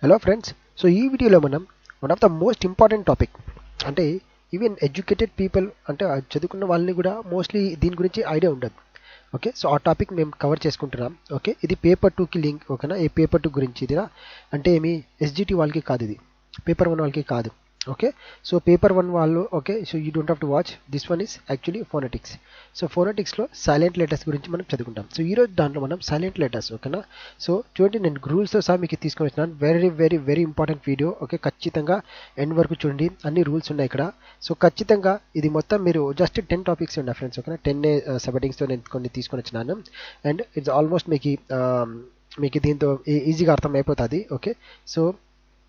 Hello friends. So ఈ వీడియోలో మనం one of the most important topic అంటే ఈవెన్ ఎడ్యుకేటెడ్ పీపుల్ అంటే చదువుకున్న వాళ్ళని కూడా మోస్ట్లీ దీని గురించి ఐడియా ఉండదు. ఓకే, సో ఆ టాపిక్ మేము కవర్ చేసుకుంటున్నాం. ఓకే, ఇది పేపర్ 2కి లింక్. ఓకేనా, ఈ పేపర్ 2 గురించి ఇదిరా అంటే ఏమి ఎస్జిటి వాళ్ళకి కాదు, ఇది పేపర్ 1 వాళ్ళకి కాదు. ఓకే, సో పేపర్ 1 వాళ్ళు okay, so you don't have to watch this one is actually phonetics. So ఫోనెటిక్స్లో సైలెంట్ లెటర్స్ గురించి మనం చదువుకుంటాం. సో ఈ రోజు దాంట్లో మనం సైలెంట్ లెటర్స్. ఓకేనా, సో చూడండి, నేను రూల్స్తో సహా మీకు తీసుకొని వచ్చినాను. Very very very important video. Okay, ఖచ్చితంగా ఎండ్ వరకు చూడండి, అన్ని రూల్స్ ఉన్నాయి ఇక్కడ. సో ఖచ్చితంగా ఇది మొత్తం మీరు జస్ట్ 10 టాపిక్స్ ఉన్నాయి ఫ్రెండ్స్. ఓకేనా, 10 సబ్హెడ్డింగ్స్తో నేను కొన్ని తీసుకొని వచ్చినాను. అండ్ ఇట్స్ ఆల్మోస్ట్ మీకు దీంతో ఈజీగా అర్థం అయిపోతుంది. Okay, so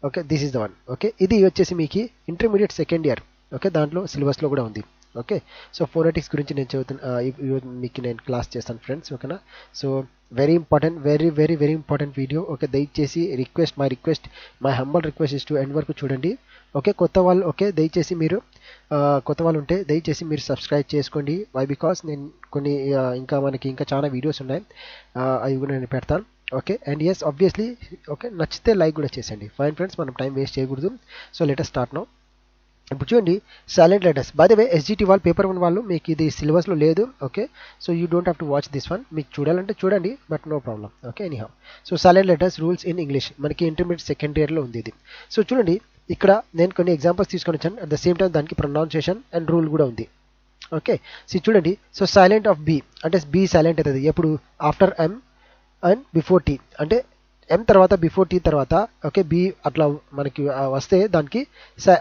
okay, this is the one. Okay, ఇది వచ్చేసి మీకు ఇంటర్మీడియట్ సెకండ్ ఇయర్. ఓకే, దాంట్లో సిలబస్లో కూడా ఉంది. ఓకే, సో ఫోనెటిక్స్ గురించి నేను మీకు నేను క్లాస్ చేస్తాను ఫ్రెండ్స్. ఓకేనా, so very important, very very very important video. Okay, దయచేసి my humble request is to end వరకు చూడండి. ఓకే, కొత్త వాళ్ళు ఓకే, దయచేసి మీరు కొత్త వాళ్ళు ఉంటే దయచేసి మీరు సబ్స్క్రైబ్ చేసుకోండి. వై బికాస్ నేను కొన్ని ఇంకా చాలా వీడియోస్ ఉన్నాయి, అవి కూడా నేను పెడతాను. Okay, and yes obviously okay, నచ్చితే లైక్ కూడా చేసేయండి. ఫైన్ ఫ్రెండ్స్, మనం టైం వేస్ట్ చేయకూడదు. So let us start now. ఇప్పుడు చూడండి, silent letters. By the way SGT వాళ్ళు పేపర్ 1 వాళ్ళు మీకు ఇది సిలబస్లో లేదు. Okay, so you don't have to watch this one. మీకు చూడాలంటే చూడండి, but no problem. Okay, anyhow. So silent letters rules in English మనకి ఇంటర్మీడియట్ సెకండ్ ఇయర్లో ఉంది ఇది. సో చూడండి, ఇక్కడ నేను కొన్ని ఎగ్జాంపుల్స్ తీసుకొని వచ్చాను. అట్ ద సేమ్ టైం దానికి ప్రొనౌన్సియేషన్ అండ్ రూల్ కూడా ఉంది. ఓకే, సో చూడండి, సో సైలెంట్ ఆఫ్ బి అంటే బి సైలెంట్ అవుతుంది ఎప్పుడు? After M and before T. అంటే ఎం తర్వాత బిఫోర్ టీ తర్వాత ఓకే, బి అట్లా మనకి వస్తే దానికి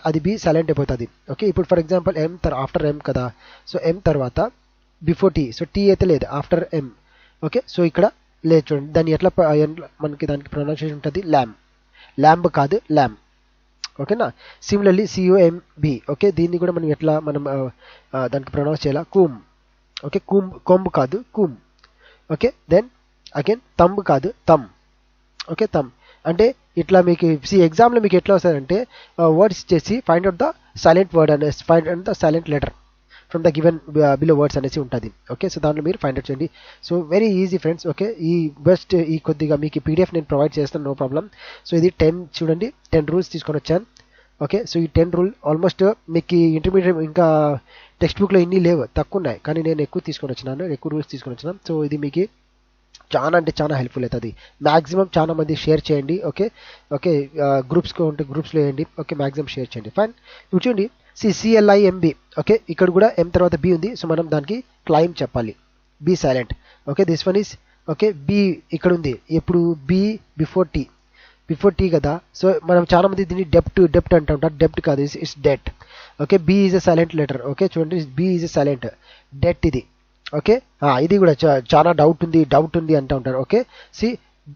అది బి సైలెంట్ అయిపోతుంది. ఓకే, ఇప్పుడు ఫర్ ఎగ్జాంపుల్ ఆఫ్టర్ ఎం కదా, సో ఎం తర్వాత బిఫోర్ టీ, సో టీ అయితే లేదు, ఆఫ్టర్ ఎం. ఓకే, సో ఇక్కడ లేదు. చూడండి దాన్ని ఎట్లా మనకి దానికి ప్రొనౌన్సియేషన్ ఉంటుంది, ల్యాంబ్ కాదు ల్యామ్. ఓకేనా, సిమిలర్లీ సిఓఎంబి. ఓకే, దీన్ని కూడా మనం దానికి ప్రొనౌన్స్ చేయాలా, కూమ్. ఓకే, కొంబ్ కాదు comb. Okay, then again thumb కాదు తమ్. ఓకే, తమ్. అంటే ఇట్లా మీకు ఎగ్జామ్లో మీకు ఎట్లా వస్తుందంటే వర్డ్స్ చేసి find out the silent word అనేసి, find out the silent letter from the given below words అనేసి ఉంటుంది. ఓకే, సో దాంట్లో మీరు ఫైండ్ అవుట్ చేయండి. So very easy friends. Okay, ఈ కొద్దిగా మీకు పీడిఎఫ్ నేను ప్రొవైడ్ చేస్తాను, నో ప్రాబ్లం. సో ఇది 10 చూడండి, 10 రూల్స్ తీసుకొని వచ్చాను. ఓకే, సో ఈ 10 రూల్ ఆల్మోస్ట్ మీకు ఇంటర్మీడియట్ ఇంకా టెక్స్ట్ బుక్లో ఇన్ని లేవు, తక్కువ ఉన్నాయి, కానీ నేను ఎక్కువ తీసుకొని వచ్చినాను, ఎక్కువ రూల్స్ తీసుకొని వచ్చినాను. సో ఇది మీకు చాలా అంటే చాలా హెల్ప్ఫుల్ అవుతుంది. మ్యాక్సిమం చాలా మంది షేర్ చేయండి. ఓకే, ఓకే, గ్రూప్స్లో ఉంటే గ్రూప్స్లో వేయండి. ఓకే, మ్యాక్సిమం షేర్ చేయండి. ఫైన్. ఇప్పుడు చూడండి, సిఎల్ఐఎంబి. ఓకే, ఇక్కడ కూడా ఎం తర్వాత బి ఉంది, సో మనం దానికి క్లైమ్ చెప్పాలి, B silent. Okay, this one is okay, B ఇక్కడ ఉంది, ఎప్పుడు బి బిఫోర్ టీ కదా. సో మనం చాలా మంది దీన్ని డెప్ట్ అంటూ ఉంటారు, డెప్ట్ కాదు, it's debt. Okay, B is a silent letter. Okay, చూడండి, B is a silent, debt ఇది. ఓకే, ఇది కూడా చాలా డౌట్ ఉంది అంటూ ఉంటారు. ఓకే,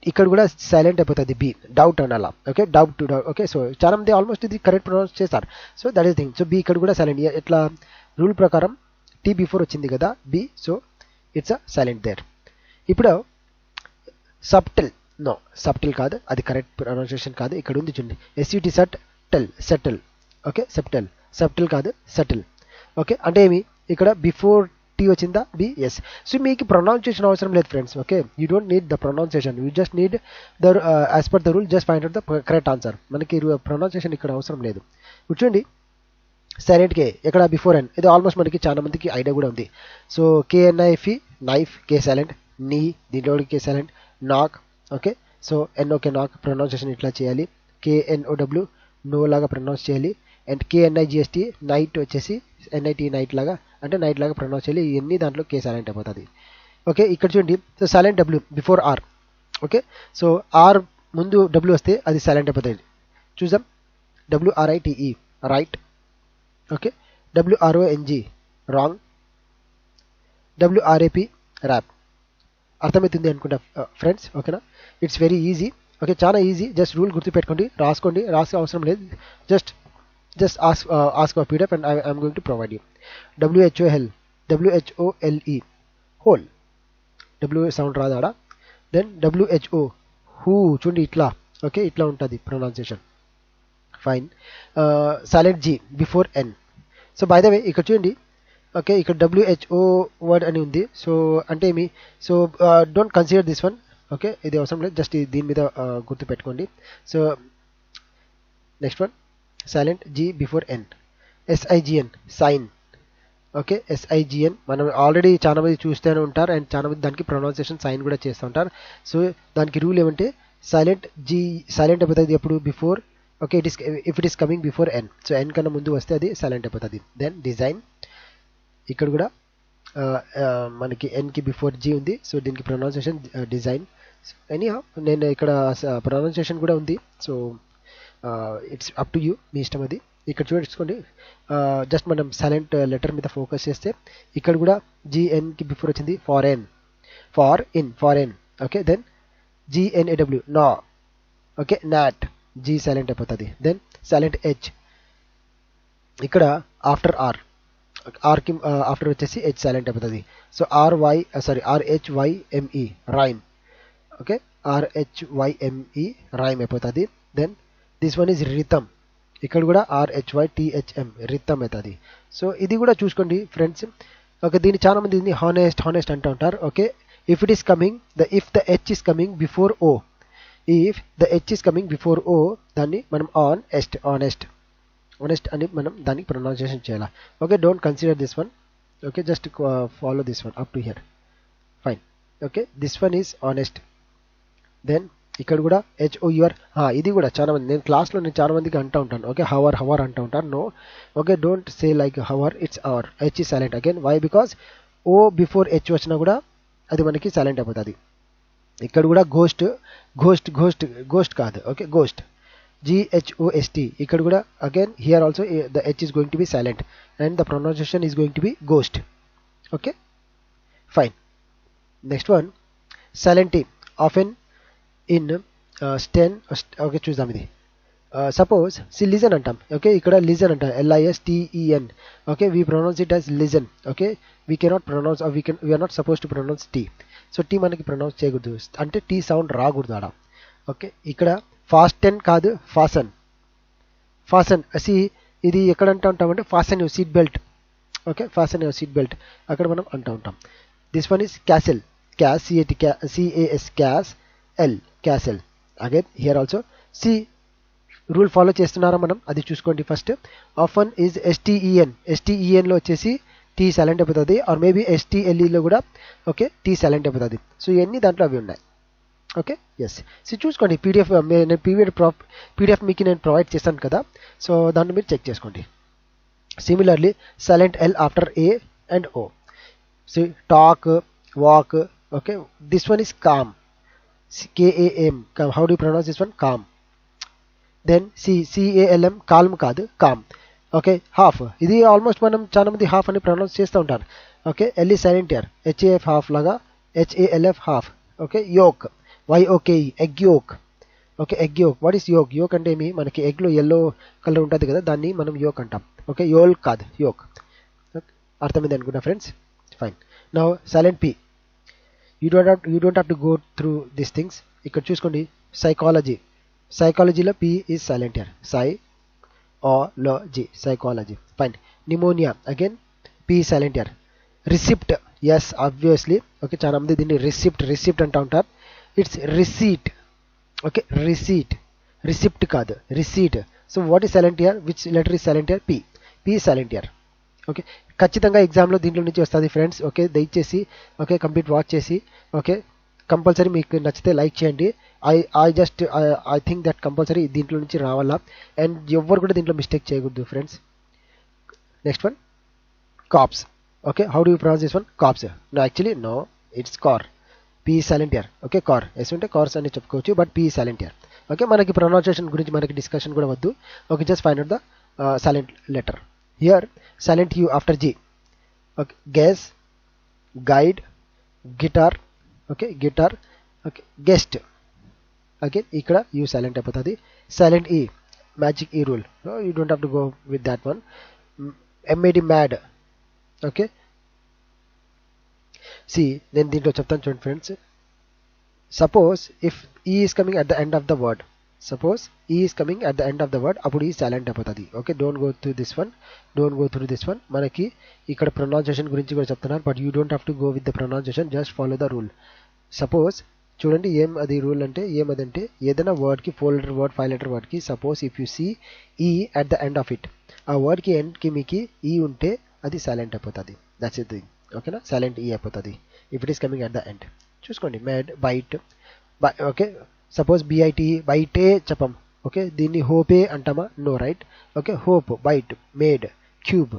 ఇక్కడ కూడా సైలెంట్ అయిపోతుంది బి, డౌట్ అనాలా. Okay, doubt. ఓకే, సో చాలా మంది ఆల్మోస్ట్ ఇది కరెక్ట్ ప్రొనౌన్స్ చేస్తారు. So that is thing. So B ఇక్కడ కూడా సైలెంట్. ఎట్లా రూల్ ప్రకారం టీ బిఫోర్ వచ్చింది కదా B, so it's a silent there. ఇప్పుడు సబ్టిల్ కాదు, అది కరెక్ట్ ప్రొనౌన్సియేషన్ కాదు. ఇక్కడ ఉంది చూడండి, ఎస్యూటి సెటిల్. ఓకే, సబ్టిల్ కాదు సెటిల్. ఓకే, అంటే ఏమి ఇక్కడ బిఫోర్ టీ వచ్చిందా బి, ఎస్. సో మీకు ప్రొనౌన్సియేషన్ అవసరం లేదు friends. Okay, you don't need the pronunciation, you just need the as per the rule just find out the correct answer. మనకి pronunciation ఇక్కడ అవసరం లేదు. కూర్చోండి, సైలెంట్ కే ఎక్కడ బిఫోర్ ఎన్, ఇది ఆల్మోస్ట్ మనకి చాలా మందికి ఐడియా కూడా ఉంది. So K N I F E knife, K silent. Knee, దీంట్లో K silent. Knock. Okay, so N O K knock pronunciation ఇట్లా చేయాలి. కేఎన్ఓడబ్ల్యూ నో లాగా ప్రొనౌన్స్ చేయాలి. అండ్ కేఎన్ఐజిఎస్టీ నైట్ వచ్చేసి ఎన్ఐటి నైట్ లాగా, అంటే నైట్ లాగా ప్రొనౌన్స్ చేయాలి. ఇవన్నీ దాంట్లో కే సైలెంట్ అయిపోతుంది. ఓకే, ఇక్కడ చూడండి, so silent W before R. Okay, so R ముందు డబ్ల్యూ వస్తే అది సైలెంట్ అయిపోతుంది. చూసాం, W R I T E write. Okay, W R O N G wrong. W R A P wrap. అర్థమవుతుంది అనుకుంటా ఫ్రెండ్స్. ఓకేనా, ఇట్స్ వెరీ ఈజీ. ఓకే, చాలా ఈజీ. జస్ట్ రూల్ గుర్తుపెట్టుకోండి, రాసే అవసరం లేదు. Just ask for PDF and I'm going to provide you. WHOLE whole. W sound రాదాడా. దెన్ WHO హూ, చూడండి ఇట్లా. ఓకే, ఇట్లా ఉంటుంది pronunciation. Fine. Silent G before N. So by the way ఇక్కడ చూడండి, ఓకే, ఇక్కడ WHO వర్డ్ అని ఉంది. సో అంటే ఏమి, so don't consider this one. Okay, ఇది అవసరం లేదు, జస్ట్ దీని మీద గుర్తుపెట్టుకోండి. So next one silent G before N. SIGN sign. Okay, SIGN మనం ఆల్రెడీ చాలా మంది చూస్తూనే ఉంటారు అండ్ చాలా మంది దానికి ప్రొనౌన్సియేషన్ సైన్ కూడా చేస్తూ ఉంటారు. సో దానికి రూల్ ఏమంటే సైలెంట్ అయిపోతుంది ఎప్పుడు before. Okay, if it is coming before N. So N కన్నా ముందు వస్తే అది సైలెంట్ అయిపోతుంది. దెన్ డిజైన్, ఇక్కడ కూడా మనకి Nకి బిఫోర్ G ఉంది, సో దీనికి ప్రొనౌన్సియేషన్ డిజైన్. ఎనీహౌ నేను ఇక్కడ ప్రొనౌన్సియేషన్ కూడా ఉంది, so it's up to you, మీ ఇష్టం అది. ఇక్కడ చూసుకోండి, జస్ట్ మనం సైలెంట్ లెటర్ మీద ఫోకస్ చేస్తే ఇక్కడ కూడా GNకి బిఫోర్ వచ్చింది foreign. Okay, then GNAW gnaw. Okay, gnat, G silent అయిపోతుంది. దెన్ సైలెంట్ H, ఇక్కడ ఆఫ్టర్ ఆర్కి ఆఫ్టర్ వచ్చేసి H సైలెంట్ అయిపోతుంది. So RHYME rhyme. Okay, RHYME rhyme అయిపోతుంది. Then this one is rhythm, ఇక్కడ కూడా RHYTHM రిథమ్ అవుతుంది. సో ఇది కూడా చూసుకోండి ఫ్రెండ్స్. ఓకే, దీన్ని చాలా మంది దీన్ని హానెస్ట్ అంటూ ఉంటారు. Okay, if the H is coming before O, if the H is coming before O, దాన్ని మనం honest అని మనం దానికి ప్రొనౌన్సియేషన్ చేయాలి. Okay, don't consider this one. Okay, just follow this one up to here, fine. Okay, this one is honest. Then ఇక్కడ కూడా HOUR, ఇది కూడా చాలా మంది నేను క్లాస్లో చాలా మందికి అంటూ ఉంటాను. ఓకే, హవర్ అంటూ ఉంటాను. No, okay, don't say like hour, it's hour. H is silent again. Why? Because O before H వచ్చినా కూడా అది మనకి సైలెంట్ అయిపోతుంది. ఇక్కడ కూడా గోస్ట్ కాదు. Okay, ghost, GHOST. ఇక్కడ కూడా again here also the H is going to be silent and the pronunciation is going to be ghost. Okay, fine. Next one, silent T, often in sten. Okay, చూద్దాం ఇది. Suppose listen అంటాం. Okay, ఇక్కడ listen అంటాం, LISTEN. Okay, we pronounce it as listen. Okay, we cannot pronounce, we are not suppose to pronounce T. So T మనకి pronounce చేయకూడదు, అంటే T sound రాకూడదు ఆడ. ఓకే, ఇక్కడ ఫాస్టెన్ కాదు, ఫాసన్. ఇది ఎక్కడ అంటూ ఉంటామంటే fasten your seat belt. Okay, fasten your seat belt అక్కడ మనం అంటూ ఉంటాం. This one is castle, CAS castle. Again here also rule follow చేస్తున్నారా మనం, అది చూసుకోండి ఫస్ట్. ఆఫన్ ఈజ్ STEN లో వచ్చేసి T సైలెంట్ అయిపోతుంది, ఆర్ మేబీ STLE లో కూడా ఓకే T సైలెంట్ అయిపోతుంది. సో ఇవన్నీ దాంట్లో అవి ఉన్నాయి. Okay, yes. సో చూసుకోండి, నేను PDF మీకు నేను ప్రొవైడ్ చేస్తాను కదా, సో దాన్ని మీరు చెక్ చేసుకోండి. Similarly silent L after A and O. So talk, walk. Okay, this one is calm, KAM. How do pronounce this one? Calm. Then CALM, calm కాదు, కామ్. ఓకే, హాఫ్, ఇది almost మనం చాలా మంది half అని pronounce చేస్తూ ఉంటారు. Okay, L is silent here, HAF half లాగా, HALF half. Okay, yolk, YOKE egg yolk. Okay, egg yolk. What is yolk? Yolk అంటే ఏమి, మనకి ఎగ్లో ఎల్లో కలర్ ఉంటుంది కదా, దాన్ని మనం యోక్ అంటాం. ఓకే, యోల్ కాదు, యోక్. అర్థమైంది అనుకున్నా friends, fine. Now silent P, you don't have to go through this things. ఇక్కడ చూసుకోండి, సైకాలజీలో P is silent here, psychology, fine. Pneumonia, again P silent here. Receipt, yes obviously. Okay, చాలా మంది దీన్ని రిసిప్ట్ అంటూ ఉంటారు. It's receipt. ఓకే, రిసిప్ట్ కాదు, receipt. So what is silent here? Which letter is silent here? P silent here. Okay, ఖచ్చితంగా ఎగ్జామ్లో దీంట్లో నుంచి వస్తుంది ఫ్రెండ్స్. ఓకే, దయచేసి ఓకే కంప్లీట్ వాచ్ చేసి, ఓకే కంపల్సరీ మీకు నచ్చితే లైక్ చేయండి. ఐ థింక్ దట్ కంపల్సరీ దీంట్లో నుంచి రావాలా, అండ్ ఎవరు కూడా దీంట్లో మిస్టేక్ చేయకూడదు friends. Next one, corps. Okay, how do you pronounce this one? Corps. No, actually no, it's corps. P silent here. Okay, corps S ఉంటే కార్స్ అని చెప్పుకోవచ్చు, but P silent here. Okay, మనకి pronunciation గురించి మనకి discussion కూడా వద్దు. Okay, just find out the silent letter. Here silent U after G. Okay, guess, guide, guitar. Okay, guitar. Okay, guest. Okay, ఇక్కడ U silent అయిపోతుంది. Silent E, magic E rule. You don't have to go with that one. MAD, mad. Okay, నేను దీంట్లో చెప్తాను చూడండి friends. Suppose if E is coming at the end of the word, అప్పుడు E silent అయిపోతుంది. Okay, don't go through this one. మనకి ఇక్కడ pronunciation గురించి కూడా చెప్తున్నారు, but you don't have to go with the pronunciation, just follow the rule. Suppose చూడండి ఏం అది రూల్ అంటే ఏమదంటే ఏదైనా వర్డ్కి 4 letter వర్డ్ 5 letter వర్డ్కి suppose if you see E at the end of it, ఆ వర్డ్కి ఎండ్కి మీకు ఈ ఉంటే అది సైలెంట్ అయిపోతుంది. That's it thing. ఓకేనా, సైలెంట్ ఈ అయిపోతుంది if it is coming at the end. చూసుకోండి made bite okay, suppose B I T బైటే చెప్పం. ఓకే, దీన్ని హోపే అంటామా? No, right. Okay, hope, bite, made, cube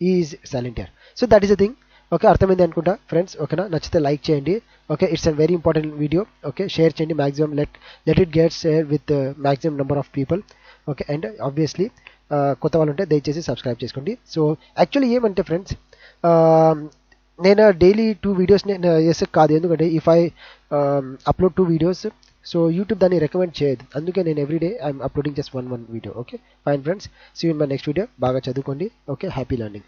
is silent here. So that is the thing. Okay, అర్థమైంది అనుకుంటా ఫ్రెండ్స్. ఓకేనా, నచ్చితే లైక్ చేయండి. Okay, it's a very important video. Okay, share చేయండి maximum, let it get share with maximum number of people. Okay, and obviously కొత్త వాళ్ళు ఉంటే దయచేసి సబ్స్క్రైబ్ చేసుకోండి. సో యాక్చువల్లీ ఏమంటే ఫ్రెండ్స్, నేను డైలీ 2 వీడియోస్ చేసే కాదు, ఎందుకంటే if I upload 2 videos so YouTube దాన్ని రికమెండ్ చేయదు. అందుకే నేను everyday I'm uploading just one video. Okay, fine friends, see you in my next video. బాగా చదువుకోండి. Okay, happy learning.